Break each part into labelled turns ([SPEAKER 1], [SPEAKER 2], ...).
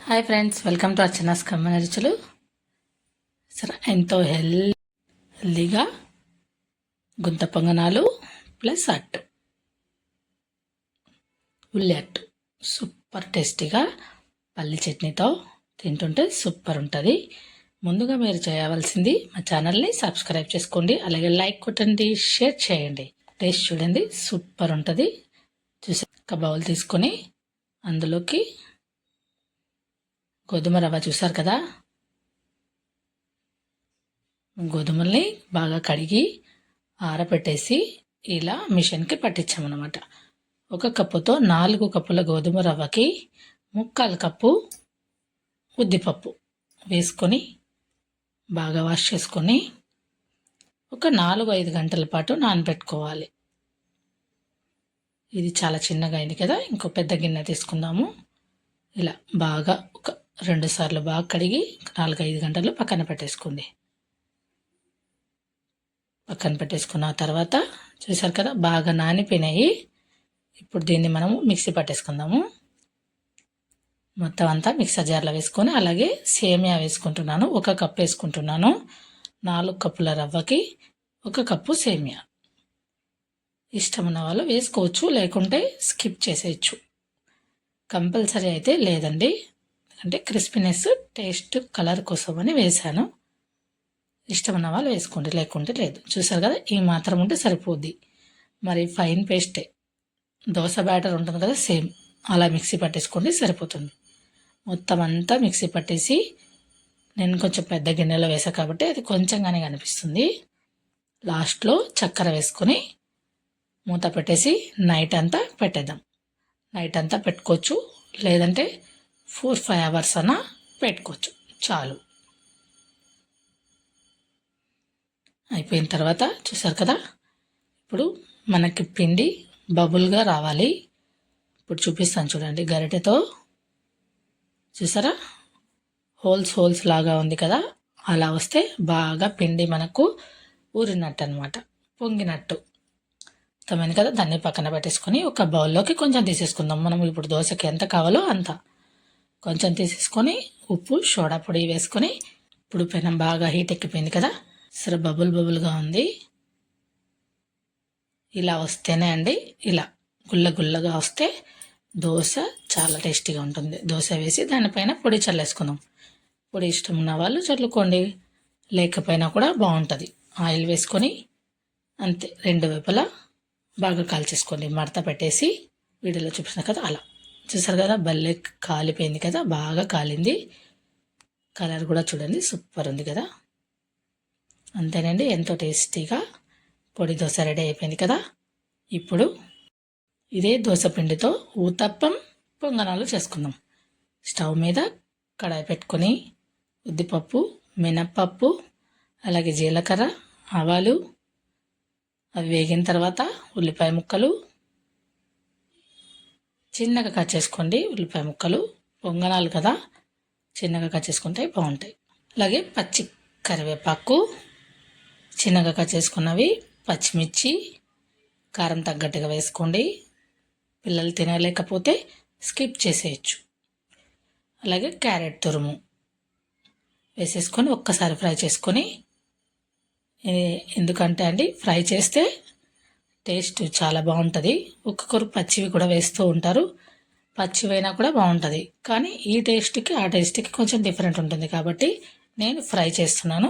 [SPEAKER 1] Hi friends, welcome to Archana's కమ్మన రుచులు. సరే, ఎంతో హెల్దీగా గుంత పొంగనాలు ప్లస్ ఉల్లి అట్టు సూపర్ టేస్టీగా పల్లి చట్నీతో తింటుంటే సూపర్ ఉంటుంది. ముందుగా మీరు చేయవలసింది మా ఛానల్ని సబ్స్క్రైబ్ చేసుకోండి, అలాగే లైక్ కొట్టండి, షేర్ చేయండి. టేస్ట్ చూడండి, సూపర్ ఉంటుంది. చూసే ఒక బౌల్ తీసుకొని అందులోకి గోధుమ రవ్వ చూసారు కదా, గోధుమల్ని బాగా కడిగి ఆరబెట్టేసి ఇలా మిషన్కి పట్టించామన్నమాట. 1 కప్పుతో 4 కప్పుల గోధుమ రవ్వకి 3/4 కప్పు ఉద్దిపప్పు వేసుకొని బాగా వాష్ చేసుకొని ఒక 4-5 గంటల పాటు నానబెట్టుకోవాలి. ఇది చాలా చిన్నగా అయింది కదా, ఇంకో పెద్ద గిన్నె తీసుకుందాము. ఇలా బాగా ఒక 2 సార్లు బాగా కడిగి 4-5 గంటలు పక్కన పెట్టేసుకోండి. పక్కన పెట్టేసుకున్న తర్వాత చూసారు కదా, బాగా నానిపోయినాయి. ఇప్పుడు దీన్ని మనము మిక్సీ పట్టేసుకుందాము. మొత్తం అంతా మిక్సర్ జార్లో వేసుకొని, అలాగే సేమియా వేసుకుంటున్నాను. 1 కప్పు వేసుకుంటున్నాను. 4 కప్పుల రవ్వకి 1 కప్పు సేమియా. ఇష్టం ఉన్న వాళ్ళు వేసుకోవచ్చు, లేకుంటే స్కిప్ చేసేయచ్చు. కంపల్సరీ అయితే లేదండి, అంటే క్రిస్పీనెస్ టేస్ట్ కలర్ కోసం అని వేసాను. ఇష్టం ఉన్న వాళ్ళు వేసుకోండి, లేకుంటే లేదు. చూసారు కదా, ఈ మాత్రం ఉంటే సరిపోద్ది. మరి ఫైన్ పేస్టే, దోశ బ్యాటర్ ఉంటుంది కదా, సేమ్ అలా మిక్సీ పట్టేసుకోండి, సరిపోతుంది. మొత్తం అంతా మిక్సీ పట్టేసి, నేను కొంచెం పెద్ద గిన్నెలో వేసా కాబట్టి అది కొంచెంగానే కనిపిస్తుంది. లాస్ట్లో చక్కెర వేసుకొని మూత పెట్టేసి నైట్ అంతా పెట్టేద్దాం. నైట్ అంతా పెట్టుకోవచ్చు, లేదంటే 4-5 అవర్స్ అన్నా పెట్టుకోవచ్చు, చాలు. అయిపోయిన తర్వాత చూసారు కదా, ఇప్పుడు మనకి పిండి బబుల్గా రావాలి. ఇప్పుడు చూపిస్తాను చూడండి, గరిటెతో చూసారా, హోల్స్ లాగా ఉంది కదా, అలా వస్తే బాగా పిండి మనకు ఊరినట్టు అనమాట, పొంగినట్టు తమని కదా. దాన్ని పక్కన పెట్టేసుకొని ఒక బౌల్లోకి కొంచెం తీసేసుకుందాం. మనం ఇప్పుడు దోశకి ఎంత కావాలో అంత కొంచెం తీసేసుకొని ఉప్పు సోడా పొడి వేసుకొని, ఇప్పుడు పెనం బాగా హీట్ ఎక్కిపోయింది కదా, సరే బబుల్గా ఉంది. ఇలా వస్తేనే అండి, ఇలా గుల్లగా వస్తే దోశ చాలా టేస్టీగా ఉంటుంది. దోశ వేసి దానిపైన పొడి చల్లేసుకుందాం. పొడి ఇష్టం ఉన్న వాళ్ళు చల్లుకోండి, లేకపోయినా కూడా బాగుంటుంది. ఆయిల్ వేసుకొని అంతే, 2 వైపులా బాగా కాల్చేసుకోండి. మడత పెట్టేసి వీడియోలో చూపిస్తున్నా కదా, అలా చూసారు కదా, భలే కాలిపోయింది కదా, బాగా కాలింది. కలర్ కూడా చూడండి, సూపర్ ఉంది కదా. అంతేనండి, ఎంతో టేస్టీగా పొడి దోశ రెడీ అయిపోయింది కదా. ఇప్పుడు ఇదే దోశ పిండితో ఊతప్పం పొంగనాలు చేసుకుందాం. స్టవ్ మీద కడాయి పెట్టుకొని ఉద్దిపప్పు, మినప్పప్పు, అలాగే జీలకర్ర, ఆవాలు అవి వేగిన తర్వాత ఉల్లిపాయ ముక్కలు చిన్నగా కట్ చేసుకోండి. ఉల్లిపాయ ముక్కలు పొంగనాలు కదా, చిన్నగా కట్ చేసుకుంటే బాగుంటాయి. అలాగే పచ్చి కరివేపాకు చిన్నగా కట్ చేసుకున్నవి, పచ్చిమిర్చి కారం తగ్గట్టుగా వేసుకోండి. పిల్లలు తినలేకపోతే స్కిప్ చేసేయచ్చు. అలాగే క్యారెట్ తురుము వేసేసుకొని ఒక్కసారి ఫ్రై చేసుకొని, ఎందుకంటే అండి ఫ్రై చేస్తే టేస్ట్ చాలా బాగుంటుంది. ఒక్కొక్కరు పచ్చివి కూడా వేస్తూ ఉంటారు, పచ్చివైనా కూడా బాగుంటుంది. కానీ ఈ టేస్ట్కి ఆ టేస్ట్కి కొంచెం డిఫరెంట్ ఉంటుంది కాబట్టి నేను ఫ్రై చేస్తున్నాను.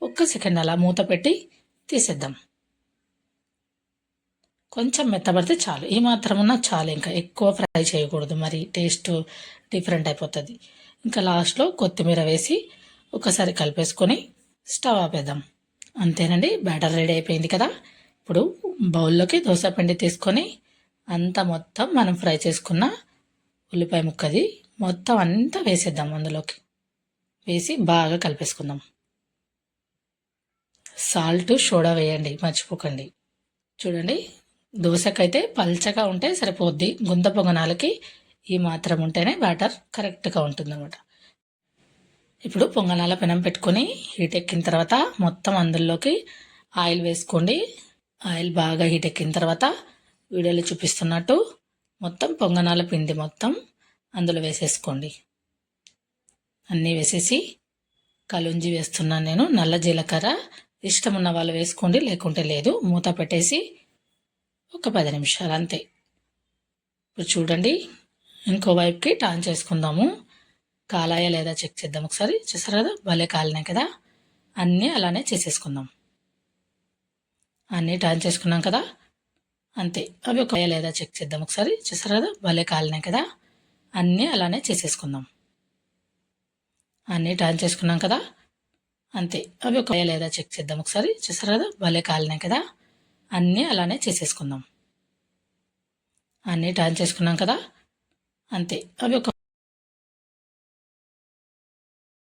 [SPEAKER 1] 1 సెకండ్ అలా మూత పెట్టి తీసేద్దాం. కొంచెం మెత్తబడితే చాలు, ఈ మాత్రం ఉన్నా చాలు, ఇంకా ఎక్కువ ఫ్రై చేయకూడదు, మరి టేస్ట్ డిఫరెంట్ అయిపోతుంది. ఇంకా లాస్ట్లో కొత్తిమీర వేసి ఒకసారి కలిపేసుకొని స్టవ్ ఆపేద్దాం. అంతేనండి, బ్యాటర్ రెడీ అయిపోయింది కదా. ఇప్పుడు బౌల్లోకి దోశ పిండి తీసుకొని అంతా మొత్తం మనం ఫ్రై చేసుకున్న ఉల్లిపాయ ముక్కది మొత్తం అంతా వేసేద్దాం. అందులోకి వేసి బాగా కలిపేసుకుందాం. సాల్ట్ సోడా వేయండి, మర్చిపోకండి. చూడండి, దోశకైతే పల్చగా ఉంటే సరిపోద్ది, గుంత పొంగనాలకి ఈ మాత్రం ఉంటేనే బ్యాటర్ కరెక్ట్గా ఉంటుందన్నమాట. ఇప్పుడు పొంగనాల పెనం పెట్టుకొని హీట్ ఎక్కిన తర్వాత మొత్తం అందులోకి ఆయిల్ వేసుకోండి. ఆయిల్ బాగా హీట్ ఎక్కిన తర్వాత వీడియోలో చూపిస్తున్నట్టు మొత్తం పొంగనాల పిండి మొత్తం అందులో వేసేసుకోండి. అన్నీ వేసేసి కలుంజి వేస్తున్నాను నేను. నల్ల జీలకర్ర ఇష్టం ఉన్న వాళ్ళు వేసుకోండి, లేకుంటే లేదు. మూత పెట్టేసి ఒక 10 నిమిషాలు అంతే. ఇప్పుడు చూడండి, ఇంకో వైపుకి టర్న్ చేసుకుందాము. కాలాయా లేదా చెక్ చేద్దాం ఒకసారి. చూసారు కదా, భలే కాలినాయి కదా. అన్నీ అలానే చేసేసుకుందాం. అన్నీ టర్న్ చేసుకున్నాం కదా, అంతే. అవి ఒక లేదా చెక్ చేద్దాం ఒకసారి. చూసారు కదా, భలే కాలినాయి కదా. అన్నీ అలానే చేసేసుకుందాం. అన్నీ టర్న్ చేసుకున్నాం కదా, అంతే. అవి ఒక లేదా చెక్ చేద్దాం ఒకసారి. చూసారు కదా, భలే కాలినాయి కదా. అన్నీ అలానే చేసేసుకుందాం. అన్నీ టర్న్ చేసుకున్నాం కదా, అంతే. అవి ఒక